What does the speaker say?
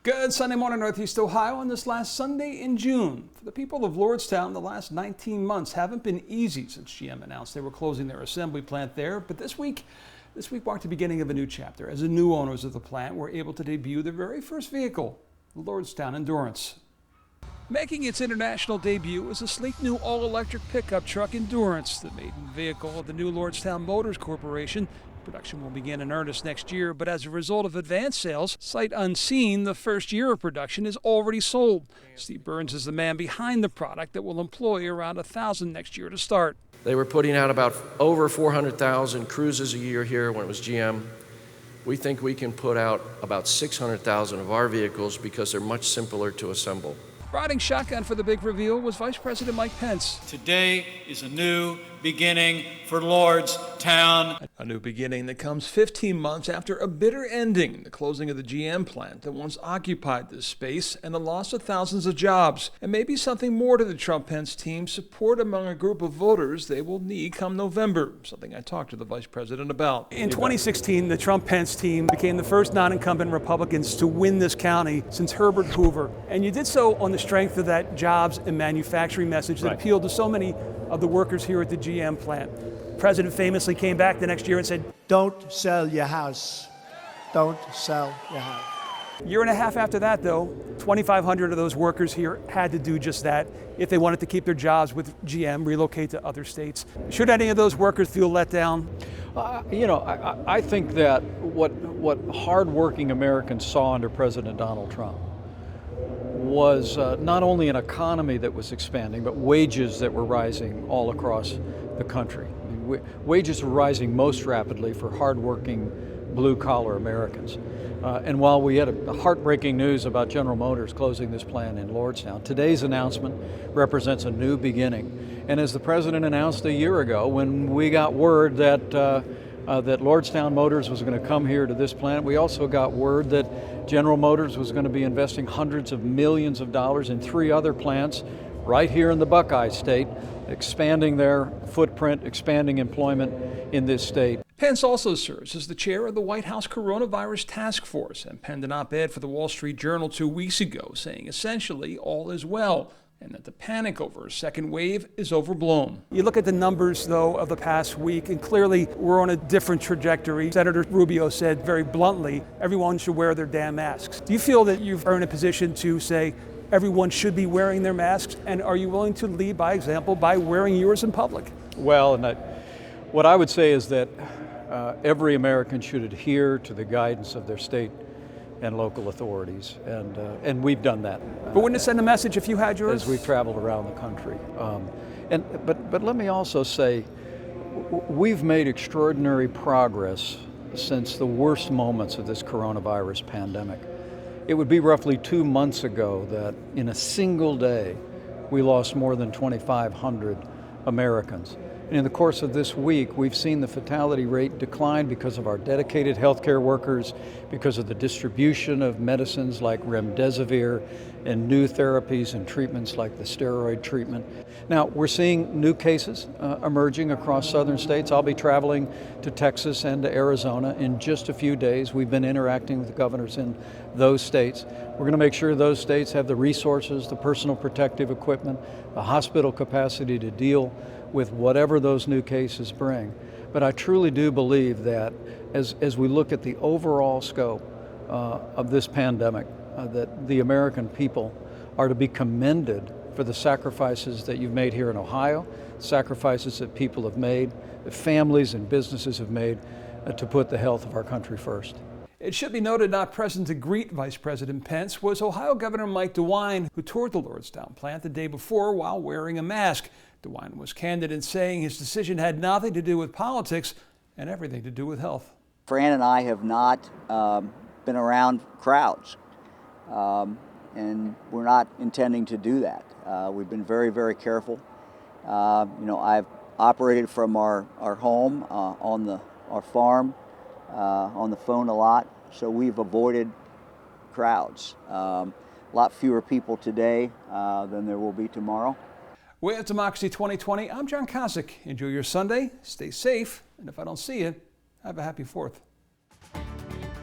Good Sunday morning, Northeast Ohio, on this last Sunday in June. For the people of Lordstown, the last 19 months haven't been easy since GM announced they were closing their assembly plant there. But this week marked the beginning of a new chapter, as the new owners of the plant were able to debut their very first vehicle, the Lordstown Endurance. Making its international debut is a sleek new all-electric pickup truck Endurance, the maiden vehicle of the new Lordstown Motors Corporation. Production will begin in earnest next year, but as a result of advanced sales, sight unseen, the first year of production is already sold. Steve Burns is the man behind the product that will employ around 1,000 next year to start. They were putting out about over 400,000 cruises a year here when it was GM. We think we can put out about 600,000 of our vehicles because they're much simpler to assemble. Riding shotgun for the big reveal was Vice President Mike Pence. Today is a new beginning for Lordstown. A new beginning that comes 15 months after a bitter ending, the closing of the GM plant that once occupied this space and the loss of thousands of jobs. And maybe something more to the Trump-Pence team's support among a group of voters they will need come November, something I talked to the Vice President about. In 2016, the Trump-Pence team became the first non-incumbent Republicans to win this county since Herbert Hoover. And you did so on the strength of that jobs and manufacturing message that appealed to so many of the workers here at the GM plant. The president famously came back the next year and said, "Don't sell your house. Don't sell your house." A year and a half after that, though, 2,500 of those workers here had to do just that if they wanted to keep their jobs with GM, relocate to other states. Should any of those workers feel let down? I think that what hardworking Americans saw under President Donald Trump was not only an economy that was expanding, but wages that were rising all across the country. I mean, wages were rising most rapidly for hardworking blue-collar Americans. And while we had a heartbreaking news about General Motors closing this plant in Lordstown, today's announcement represents a new beginning. And as the president announced a year ago, when we got word that that Lordstown Motors was going to come here to this plant, we also got word that General Motors was going to be investing hundreds of millions of dollars in 3 other plants right here in the Buckeye State, expanding their footprint, expanding employment in this state. Pence also serves as the chair of the White House Coronavirus Task Force and penned an op-ed for the Wall Street Journal 2 weeks ago saying essentially all is well, and that the panic over a second wave is overblown. You look at the numbers, though, of the past week, and clearly we're on a different trajectory. Senator Rubio said very bluntly, everyone should wear their damn masks. Do you feel that you've earned a position to say everyone should be wearing their masks, and are you willing to lead by example by wearing yours in public? Well, what I would say is that every American should adhere to the guidance of their state and local authorities, and we've done that. But wouldn't it send a message if you had yours? As we've traveled around the country. But let me also say, we've made extraordinary progress since the worst moments of this coronavirus pandemic. It would be roughly 2 months ago that in a single day, we lost more than 2,500 Americans. And in the course of this week, we've seen the fatality rate decline because of our dedicated healthcare workers, because of the distribution of medicines like remdesivir and new therapies and treatments like the steroid treatment. Now, we're seeing new cases emerging across southern states. I'll be traveling to Texas and to Arizona in just a few days. We've been interacting with the governors in those states. We're going to make sure those states have the resources, the personal protective equipment, the hospital capacity to deal with whatever those new cases bring. But I truly do believe that as we look at the overall scope of this pandemic, that the American people are to be commended for the sacrifices that you've made here in Ohio, sacrifices that people have made, that families and businesses have made to put the health of our country first. It should be noted not present to greet Vice President Pence was Ohio Governor Mike DeWine, who toured the Lordstown plant the day before while wearing a mask. DeWine was candid in saying his decision had nothing to do with politics and everything to do with health. Fran and I have not been around crowds, and we're not intending to do that. We've been very, very careful. I've operated from our home on our farm, on the phone a lot, so we've avoided crowds. A lot fewer people today than there will be tomorrow. With Democracy 2020, I'm Kosich. Enjoy your Sunday, stay safe, and if I don't see you, have a happy 4th.